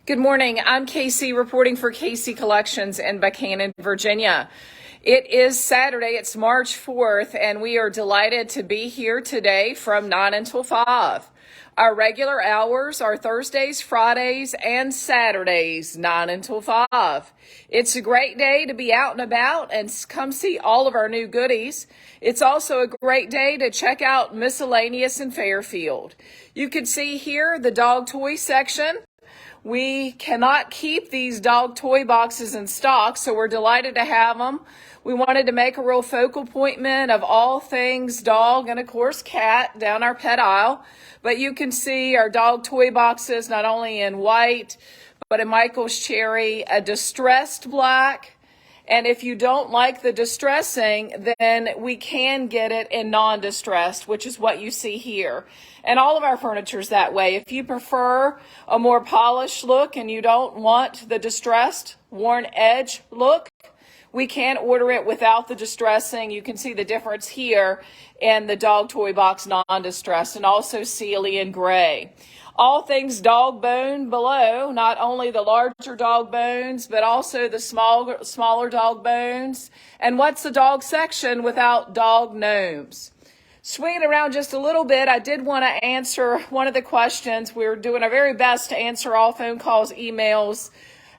Good morning. I'm Casey reporting for Casey Collections in Buchanan, Virginia. It is Saturday. It's March 4th, and we are delighted to be here today from 9 until 5. Our regular hours are Thursdays, Fridays, and Saturdays, 9 until 5. It's a great day to be out and about and come see all of our new goodies. It's also a great day to check out Miss-Ellaneous in Fairfield. You can see here the dog toy section. We cannot keep these dog toy boxes in stock, so we're delighted to have them. We wanted to make a real focal point of all things dog and, of course, cat down our pet aisle. But you can see our dog toy boxes not only in white, but in Michael's cherry, a distressed black. And if you don't like the distressing, then we can get it in non-distressed, which is what you see here. And all of our furniture is that way. If you prefer a more polished look and you don't want the distressed, worn edge look, we can order it without the distressing. You can see the difference here in the dog toy box non-distressed, and also Sealy and gray. All things dog bone below, not only the larger dog bones, but also the smaller dog bones. And what's the dog section without dog gnomes? Swinging around just a little bit, I did want to answer one of the questions. We're doing our very best to answer all phone calls, emails,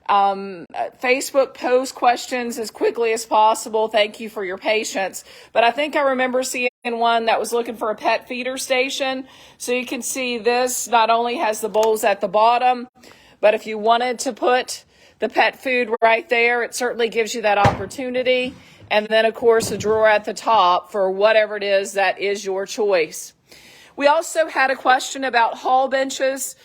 Facebook post questions as quickly as possible. Thank you for your patience. But I think I remember seeing one that was looking for a pet feeder station. So you can see this not only has the bowls at the bottom, but if you wanted to put the pet food right there, it certainly gives you that opportunity. And then, of course, a drawer at the top for whatever it is that is your choice. We also had a question about hall benches.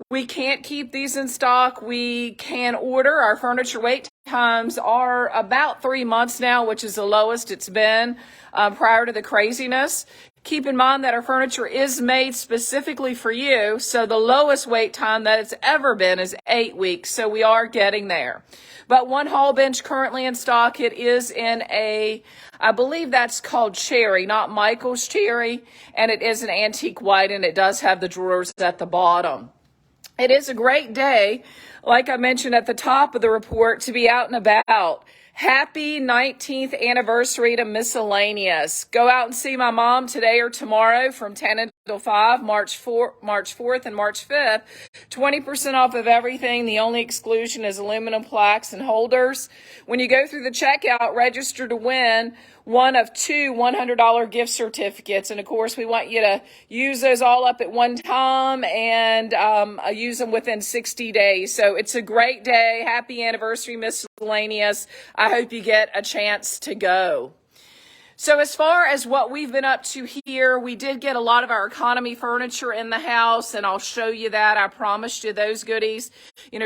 We can't keep these in stock. We can order. Our furniture wait times are about 3 months now, which is the lowest it's been prior to the craziness. Keep in mind that our furniture is made specifically for you, so the lowest wait time that it's ever been is 8 weeks, so we are getting there. But one hall bench currently in stock, it is in I believe that's called cherry, not Michael's cherry, and it is an antique white, and it does have the drawers at the bottom. It is a great day, like I mentioned at the top of the report, to be out and about. Happy 19th anniversary to Miss-Ellaneous. Go out and see my mom today or tomorrow from 10 until 5, March 4th and March 5th. 20% off of everything. The only exclusion is aluminum plaques and holders. When you go through the checkout, register to win one of two $100 gift certificates. And, of course, we want you to use those all up at one time and use them within 60 days. So it's a great day. Happy anniversary, Miss-Ellaneous. I hope you get a chance to go. So as far as what we've been up to here, we did get a lot of our economy furniture in the house, and I'll show you that. I promised you those goodies,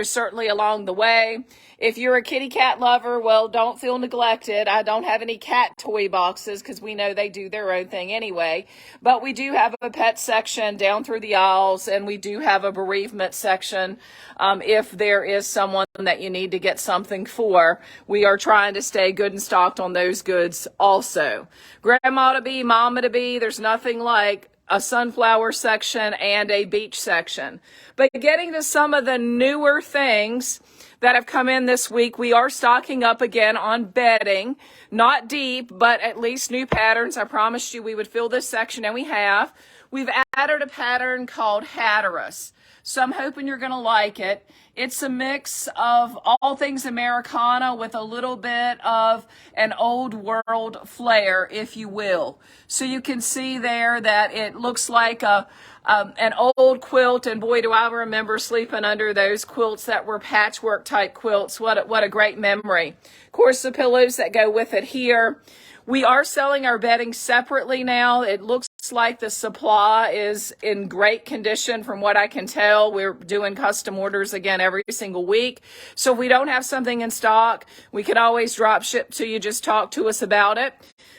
certainly along the way. If you're a kitty cat lover, well, don't feel neglected. I don't have any cat toy boxes because we know they do their own thing anyway. But we do have a pet section down through the aisles, and we do have a bereavement section if there is someone that you need to get something for. We are trying to stay good and stocked on those goods also. Grandma to be, mama to be, there's nothing like a sunflower section and a beach section. But getting to some of the newer things that have come in this week, we are stocking up again on bedding. Not deep, but at least new patterns. I promised you we would fill this section, and we have. We've added a pattern called Hatteras. So I'm hoping you're going to like it. It's a mix of all things Americana with a little bit of an old world flair, if you will. So you can see there that it looks like an old quilt, and boy, do I remember sleeping under those quilts that were patchwork type quilts. What a great memory. Of course, the pillows that go with it here. We are selling our bedding separately now. It looks like the supply is in great condition from what I can tell. We're doing custom orders again every single week. So if we don't have something in stock, we can always drop ship to you. Just talk to us about it.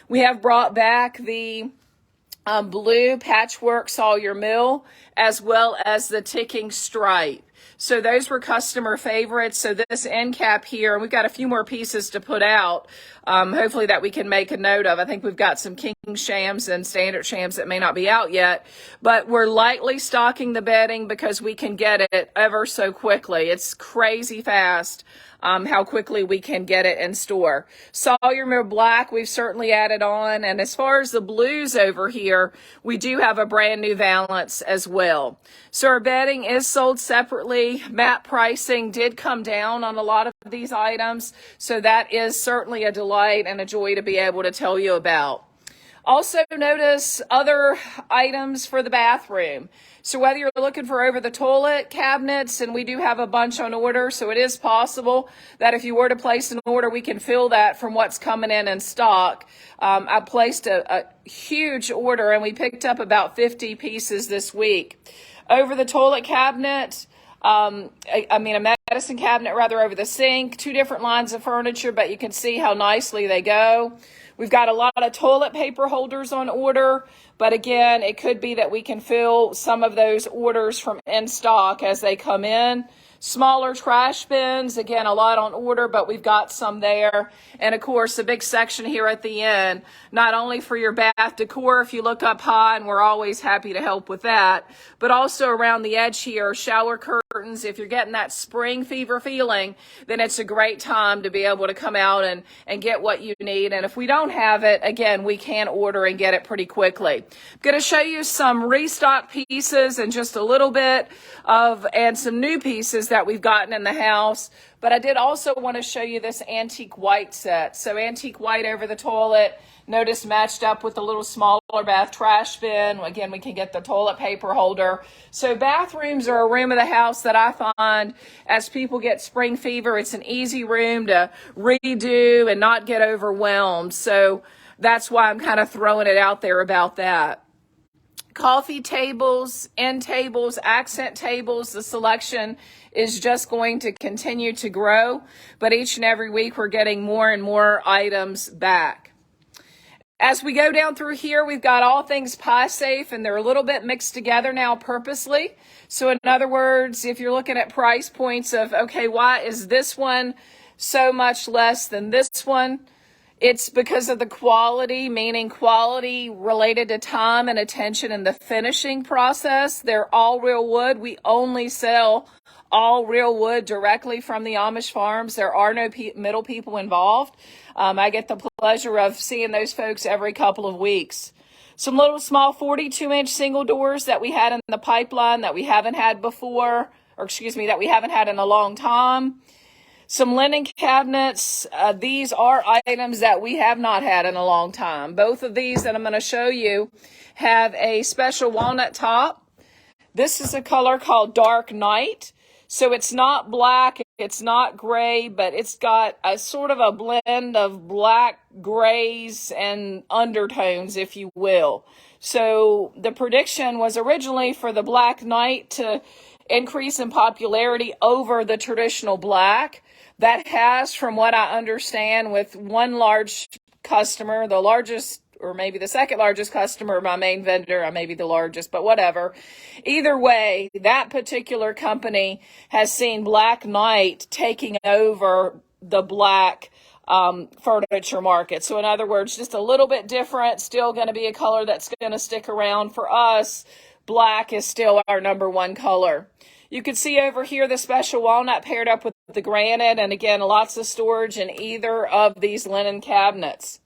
We have brought back the blue patchwork Sawyer Mill as well as the ticking stripe. So those were customer favorites. So this end cap here, and we've got a few more pieces to put out, hopefully that we can make a note of. I think we've got some king shams and standard shams that may not be out yet, but we're lightly stocking the bedding because we can get it ever so quickly. It's crazy fast. How quickly we can get it in store. Soluble black, we've certainly added on. And as far as the blues over here, we do have a brand new Valance as well. So our bedding is sold separately. MAP pricing did come down on a lot of these items. So that is certainly a delight and a joy to be able to tell you about. Also notice other items for the bathroom. So whether you're looking for over the toilet cabinets, and we do have a bunch on order, so it is possible that if you were to place an order, we can fill that from what's coming in stock. I placed a huge order, and we picked up about 50 pieces this week. Over the toilet cabinet, a medicine cabinet rather over the sink, 2 different lines of furniture, but you can see how nicely they go. We've got a lot of toilet paper holders on order, but again, it could be that we can fill some of those orders from in stock as they come in. Smaller trash bins, again, a lot on order, but we've got some there. And of course, a big section here at the end, not only for your bath decor, if you look up high, and we're always happy to help with that, but also around the edge here, shower curtains. If you're getting that spring fever feeling, then it's a great time to be able to come out and get what you need. And if we don't have it, again, we can order and get it pretty quickly. I'm going to show you some restock pieces and just a little bit and some new pieces that we've gotten in the house. But I did also want to show you this antique white set. So antique white over the toilet, notice matched up with the little smaller bath trash bin. Again, we can get the toilet paper holder. So bathrooms are a room of the house that I find as people get spring fever, it's an easy room to redo and not get overwhelmed. So that's why I'm kind of throwing it out there about that. Coffee tables, end tables, accent tables, the selection is just going to continue to grow, but each and every week we're getting more and more items back. As we go down through here, we've got all things pie safe, and they're a little bit mixed together now purposely. So in other words, if you're looking at price points of, okay, why is this one so much less than this one? It's because of the quality, meaning quality related to time and attention in the finishing process. They're all real wood. We only sell all real wood directly from the Amish farms. There are no middle people involved. I get the pleasure of seeing those folks every couple of weeks. Some little small 42-inch single doors that we had in the pipeline that we haven't had before, that we haven't had in a long time. Some linen cabinets. These are items that we have not had in a long time. Both of these that I'm going to show you have a special walnut top. This is a color called Dark Night. So it's not black, it's not gray, but it's got a sort of a blend of black, grays, and undertones, if you will. So the prediction was originally for the Black Night to increase in popularity over the traditional black. That has, from what I understand, with one large customer, the largest or maybe the second largest customer, my main vendor, I may be the largest, but whatever. Either way, that particular company has seen Black Night taking over the black furniture market. So in other words, just a little bit different, still going to be a color that's going to stick around for us. Black is still our number one color. You can see over here the special walnut paired up with the granite, and again, lots of storage in either of these linen cabinets.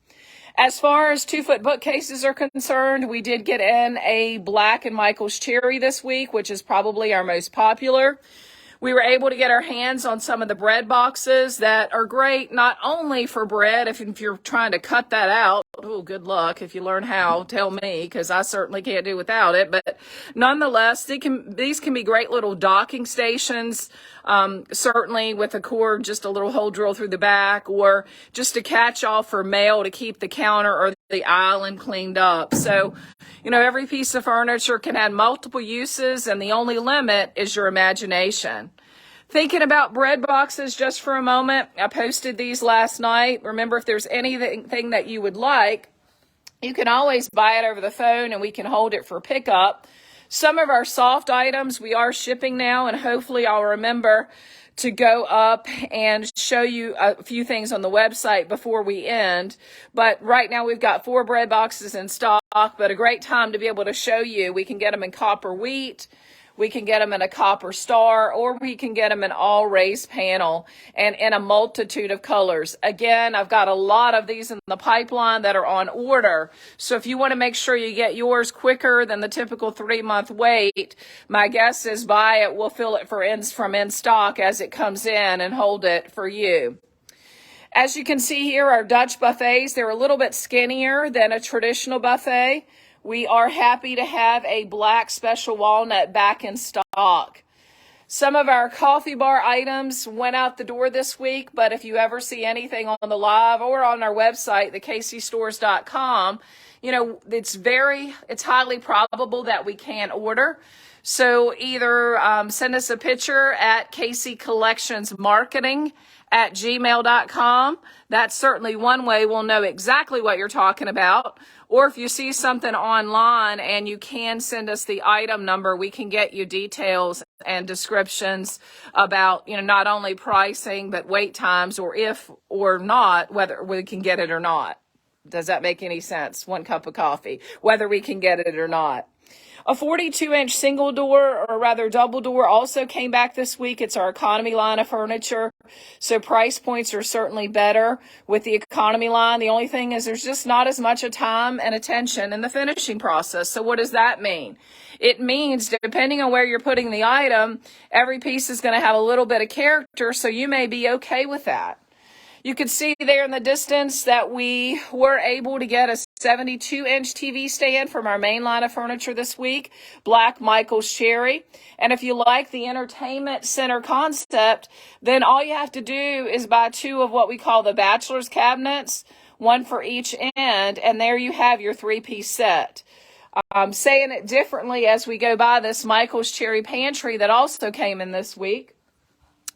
As far as 2-foot bookcases are concerned, we did get in a Black and Michael's Cherry this week, which is probably our most popular. We were able to get our hands on some of the bread boxes that are great, not only for bread, if you're trying to cut that out. Oh, good luck. If you learn how, tell me, because I certainly can't do without it. But nonetheless, these can be great little docking stations, certainly with a cord, just a little hole drill through the back, or just a catch-all for mail to keep the counter or the island cleaned up. So, every piece of furniture can have multiple uses, and the only limit is your imagination. Thinking about bread boxes just for a moment, I posted these last night. Remember, if there's anything that you would like, you can always buy it over the phone and we can hold it for pickup. Some of our soft items we are shipping now, and hopefully I'll remember to go up and show you a few things on the website before we end. But right now we've got 4 bread boxes in stock, but a great time to be able to show you. We can get them in copper wheat, we can get them in a copper star, or we can get them in all raised panel and in a multitude of colors. Again, I've got a lot of these in the pipeline that are on order. So if you want to make sure you get yours quicker than the typical 3-month wait, my guess is buy it. We'll fill it from in stock as it comes in and hold it for you. As you can see here, our Dutch buffets, they're a little bit skinnier than a traditional buffet. We are happy to have a black special walnut back in stock. Some of our coffee bar items went out the door this week, but if you ever see anything on the live or on our website, thekcstores.com, it's highly probable that we can order. So either send us a picture at kccollectionsmarketing@gmail.com. That's certainly one way we'll know exactly what you're talking about. Or if you see something online and you can send us the item number, we can get you details and descriptions about, not only pricing, but wait times, or if or not, whether we can get it or not. Does that make any sense? 1 cup of coffee, whether we can get it or not. A 42-inch single door, or rather double door, also came back this week. It's our economy line of furniture. So price points are certainly better with the economy line. The only thing is there's just not as much time and attention in the finishing process. So what does that mean? It means depending on where you're putting the item, every piece is going to have a little bit of character. So you may be okay with that. You can see there in the distance that we were able to get a 72-inch TV stand from our main line of furniture this week, Black Michael's Cherry. And if you like the entertainment center concept, then all you have to do is buy 2 of what we call the bachelor's cabinets, 1 for each end, and there you have your 3-piece set. I'm saying it differently as we go by this Michael's Cherry pantry that also came in this week.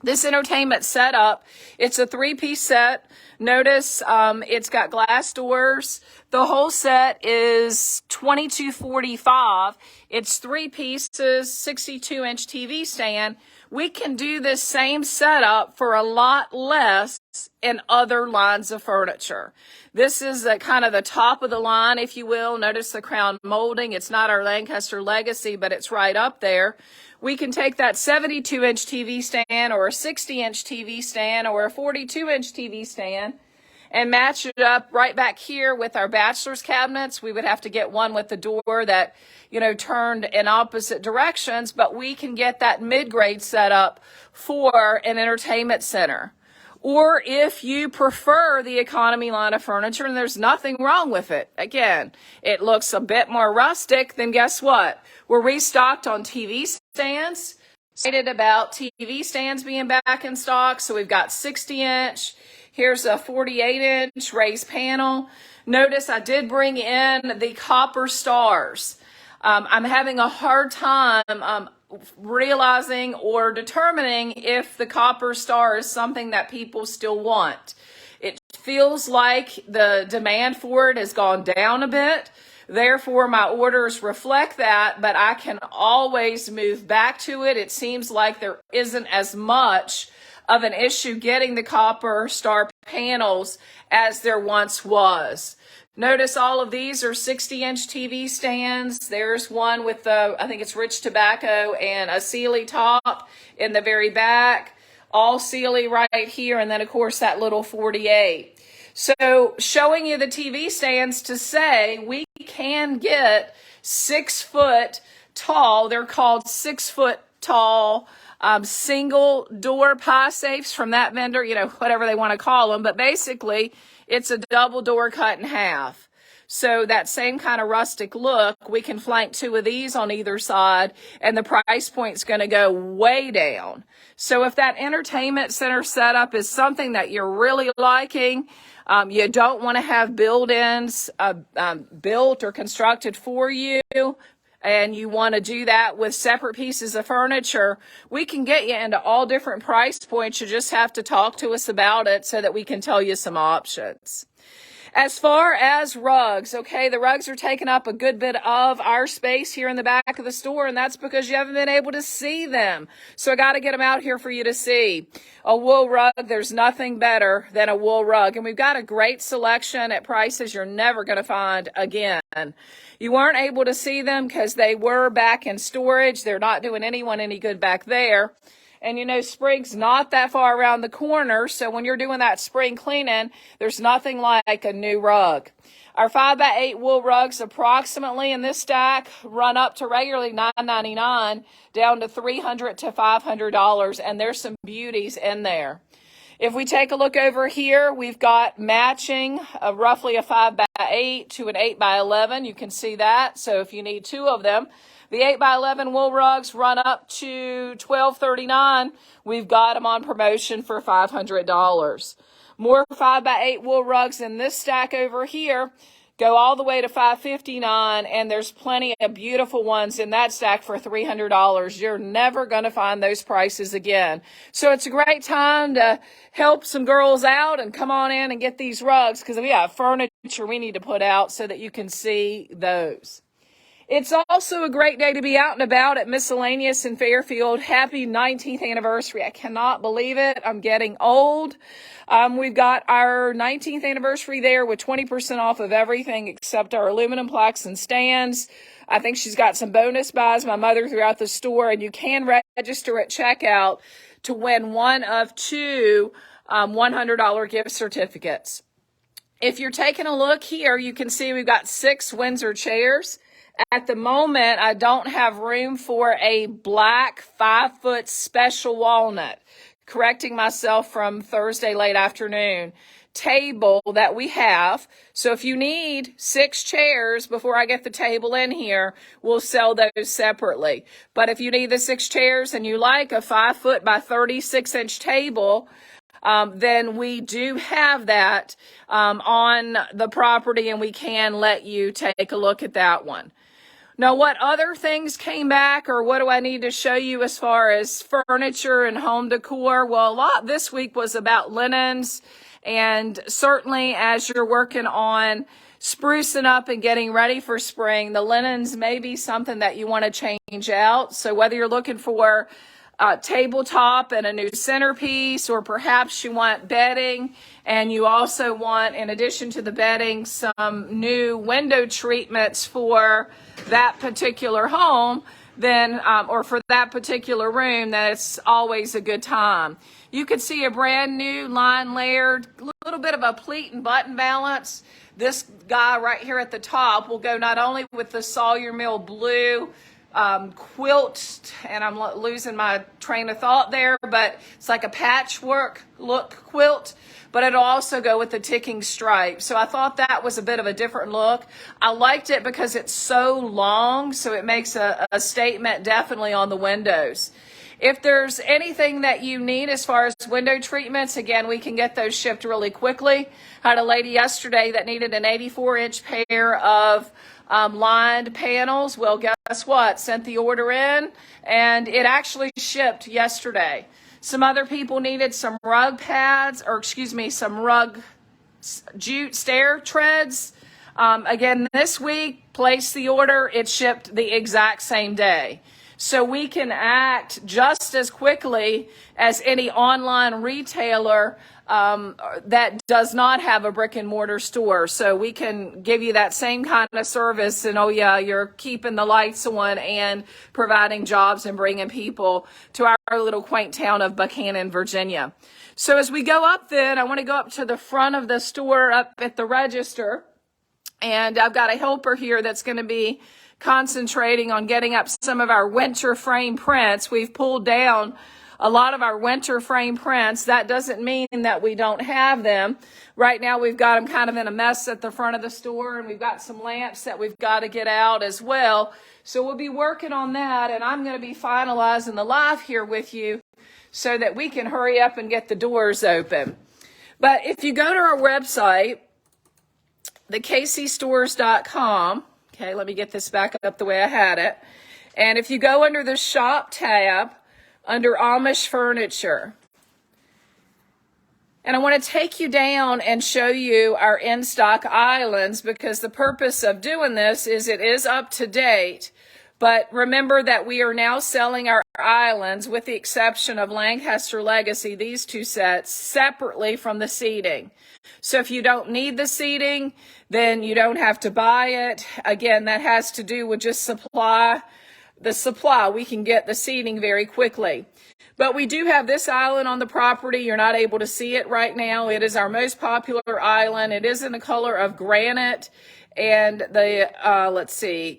This entertainment setup, it's a 3-piece set. Notice it's got glass doors. The whole set is $22.45. It's 3 pieces, 62-inch TV stand. We can do this same setup for a lot less in other lines of furniture. This is kind of the top of the line, if you will. Notice the crown molding. It's not our Lancaster Legacy, but it's right up there. We can take that 72-inch TV stand or a 60-inch TV stand or a 42-inch TV stand and match it up right back here with our bachelor's cabinets. We would have to get one with the door that, turned in opposite directions, but we can get that mid-grade setup for an entertainment center. Or if you prefer the economy line of furniture, and there's nothing wrong with it. Again, it looks a bit more rustic, then guess what? We're restocked on TV stands. Excited about TV stands being back in stock. So we've got 60-inch. Here's a 48-inch raised panel. Notice I did bring in the copper stars. I'm having a hard time realizing or determining if the copper star is something that people still want. It feels like the demand for it has gone down a bit. Therefore, my orders reflect that, but I can always move back to it. It seems like there isn't as much of an issue getting the copper star panels as there once was. Notice all of these are 60-inch TV stands. There's one with I think it's rich tobacco and a Sealy top in the very back. All Sealy right here, and then of course that little 48. So showing you the TV stands to say we can get 6 foot tall. They're called 6 foot tall single door pie safes from that vendor, whatever they want to call them. But basically, it's a double door cut in half. So that same kind of rustic look, we can flank 2 of these on either side, and the price point's going to go way down. So if that entertainment center setup is something that you're really liking, you don't want to have build-ins built or constructed for you, and you want to do that with separate pieces of furniture, we can get you into all different price points. You just have to talk to us about it so that we can tell you some options. As far as rugs, okay, the rugs are taking up a good bit of our space here in the back of the store, and that's because you haven't been able to see them. So I got to get them out here for you to see. A wool rug, there's nothing better than a wool rug. And we've got a great selection at prices you're never going to find again. You weren't able to see them because they were back in storage. They're not doing anyone any good back there. And you know, spring's not that far around the corner, so when you're doing that spring cleaning, there's nothing like a new rug. Our 5x8 wool rugs approximately in this stack run up to regularly $9.99 down to $300 to $500, and there's some beauties in there. If we take a look over here, we've got matching roughly a 5x8 to an 8x11. You can see that. So if you need two of them, the 8x11 wool rugs run up to $12.39. We've got them on promotion for $500. More 5x8 wool rugs in this stack over here go all the way to $559, and there's plenty of beautiful ones in that stack for $300. You're never going to find those prices again. So it's a great time to help some girls out and come on in and get these rugs because we have furniture we need to put out so that you can see those. It's also a great day to be out and about at Miss-Ellaneous in Fairfield. Happy 19th anniversary. I cannot believe it. I'm getting old. We've got our 19th anniversary there with 20% off of everything except our aluminum plaques and stands. I think she's got some bonus buys, my mother, throughout the store, and you can register at checkout to win one of two $100 gift certificates. If you're taking a look here, you can see we've got 6 Windsor chairs. At the moment, I don't have room for a black 5-foot special walnut, correcting myself from Thursday late afternoon, table that we have. So if you need 6 chairs before I get the table in here, we'll sell those separately. But if you need the 6 chairs and you like a 5-foot by 36-inch table, then we do have that on the property, and we can let you take a look at that one. Now, what other things came back, or what do I need to show you as far as furniture and home decor? Well, a lot this week was about linens, and certainly as you're working on sprucing up and getting ready for spring, the linens may be something that you want to change out. So whether you're looking for tabletop and a new centerpiece, or perhaps you want bedding and you also want, in addition to the bedding, some new window treatments for that particular home, then or for that particular room, then it's always a good time. You could see a brand new line layered, little bit of a pleat and button balance. This guy right here at the top will go not only with the Sawyer Mill blue quilt, and I'm losing my train of thought there, but it's like a patchwork look quilt, but it'll also go with the ticking stripe. So I thought that was a bit of a different look. I liked it because it's so long, so it makes a statement definitely on the windows. If there's anything that you need as far as window treatments, again, we can get those shipped really quickly. I had a lady yesterday that needed an 84-inch pair of lined panels. Well, guess what? Sent the order in, and it actually shipped yesterday. Some other people needed some rug pads, or excuse me, some rug jute stair treads. Again, this week, placed the order. It shipped the exact same day. So we can act just as quickly as any online retailer that does not have a brick and mortar store. So we can give you that same kind of service, and oh yeah, you're keeping the lights on and providing jobs and bringing people to our little quaint town of Buchanan, Virginia. So as we go up then, I want to go up to the front of the store up at the register, and I've got a helper here that's going to be concentrating on getting up some of our winter frame prints. We've pulled down a lot of our winter frame prints. That doesn't mean that we don't have them. Right now we've got them kind of in a mess at the front of the store, and we've got some lamps that we've got to get out as well. So we'll be working on that, and I'm going to be finalizing the live here with you so that we can hurry up and get the doors open. But if you go to our website, thekcstores.com, okay, let me get this back up the way I had it. And if you go under the shop tab, under Amish furniture, And I want to take you down and show you our in-stock islands, because the purpose of doing this is it is up to date. But remember that we are now selling our islands, with the exception of Lancaster Legacy, these two sets, separately from the seating. So if you don't need the seating, then you don't have to buy it. Again, that has to do with just supply. We can get the seating very quickly. But we do have this island on the property. You're not able to see it right now. It is our most popular island. It is in the color of granite. And the,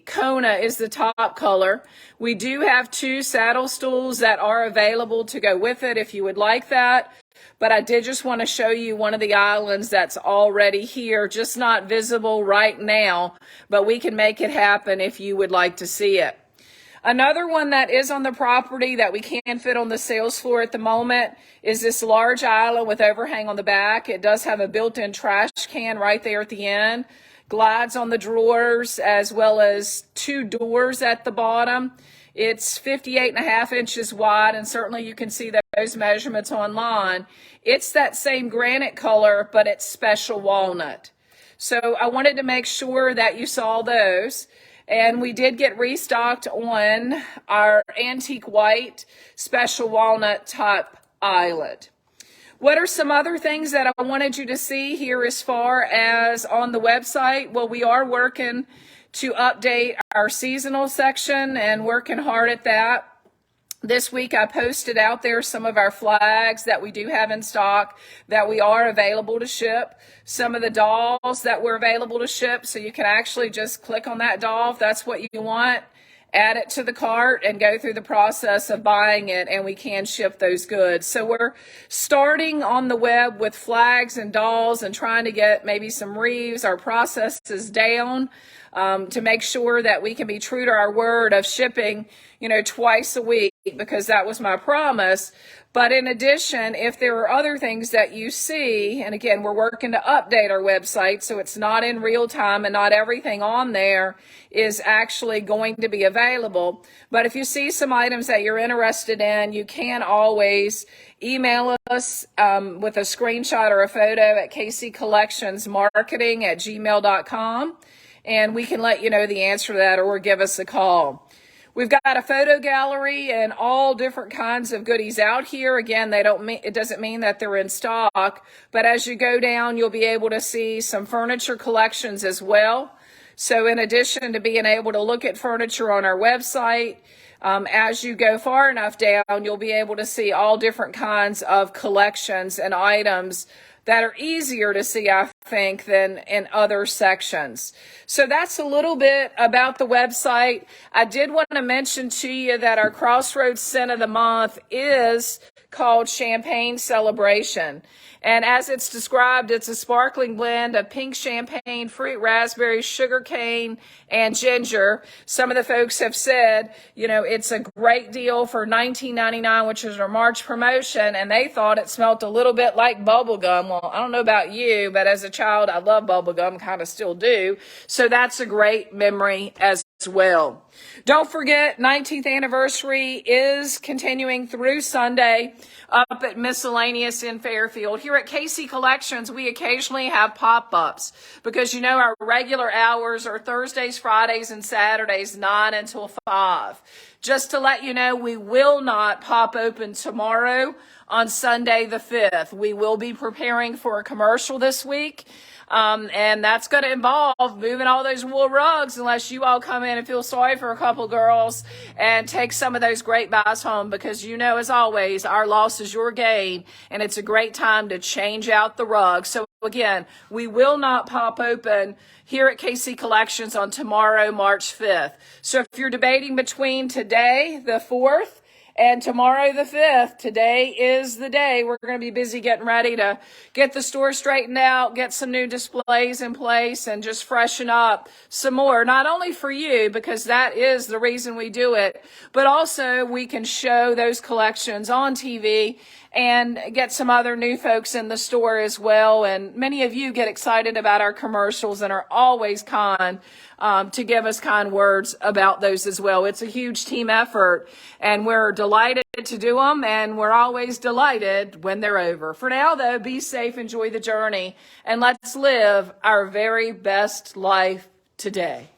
Kona is the top color. We do have 2 saddle stools that are available to go with it if you would like that. But I did just want to show you one of the islands that's already here, just not visible right now, but we can make it happen if you would like to see it. Another one that is on the property that we can fit on the sales floor at the moment is this large island with overhang on the back. It does have a built-in trash can right there at the end, glides on the drawers, as well as 2 doors at the bottom. It's 58.5 inches wide, and certainly you can see those measurements online. It's that same granite color, but it's special walnut. So I wanted to make sure that you saw those. And we did get restocked on our antique white special walnut type island. What are some other things that I wanted you to see here as far as on the website? Well, we are working to update our seasonal section and working hard at that. This week I posted out there some of our flags that we do have in stock that we are available to ship. Some of the dolls that were available to ship, so you can actually just click on that doll if that's what you want, add it to the cart, and go through the process of buying it, and we can ship those goods. So we're starting on the web with flags and dolls and trying to get maybe some wreaths. Our process is down to make sure that we can be true to our word of shipping, twice a week, because that was my promise. But in addition, if there are other things that you see, and again, we're working to update our website so it's not in real time and not everything on there is actually going to be available. But if you see some items that you're interested in, you can always email us with a screenshot or a photo at kccollectionsmarketing@gmail.com, and we can let you know the answer to that, or give us a call. We've got a photo gallery and all different kinds of goodies out here. Again, it doesn't mean that they're in stock, but as you go down, you'll be able to see some furniture collections as well. So in addition to being able to look at furniture on our website, as you go far enough down, you'll be able to see all different kinds of collections and items that are easier to see, I think, than in other sections. So that's a little bit about the website. I did want to mention to you that our Crossroads Scent of the Month is called Champagne Celebration. And as it's described, it's a sparkling blend of pink champagne, fruit raspberry, sugar cane, and ginger. Some of the folks have said, it's a great deal for $19.99, which is our March promotion, and they thought it smelled a little bit like bubble gum. Well, I don't know about you, but as a child, I love bubble gum, kind of still do. So that's a great memory as well. Don't forget, 19th anniversary is continuing through Sunday up at Miss-Ellaneous in Fairfield. Here at KC Collections, we occasionally have pop-ups because our regular hours are Thursdays, Fridays, and Saturdays, 9 until 5. Just to let you know, we will not pop open tomorrow on Sunday the 5th. We will be preparing for a commercial this week. And that's going to involve moving all those wool rugs, unless you all come in and feel sorry for a couple girls and take some of those great buys home, because as always, our loss is your gain, and it's a great time to change out the rugs. So again, we will not pop open here at KC Collections on tomorrow, March 5th. So if you're debating between today, the 4th, and tomorrow the 5th, today is the day. We're going to be busy getting ready to get the store straightened out, get some new displays in place, and just freshen up some more. Not only for you, because that is the reason we do it, but also we can show those collections on TV and get some other new folks in the store as well. And many of you get excited about our commercials and are always kind to give us kind words about those as well. It's a huge team effort, and we're delighted delighted to do them, and we're always delighted when they're over. For now, though, be safe, enjoy the journey, and let's live our very best life today.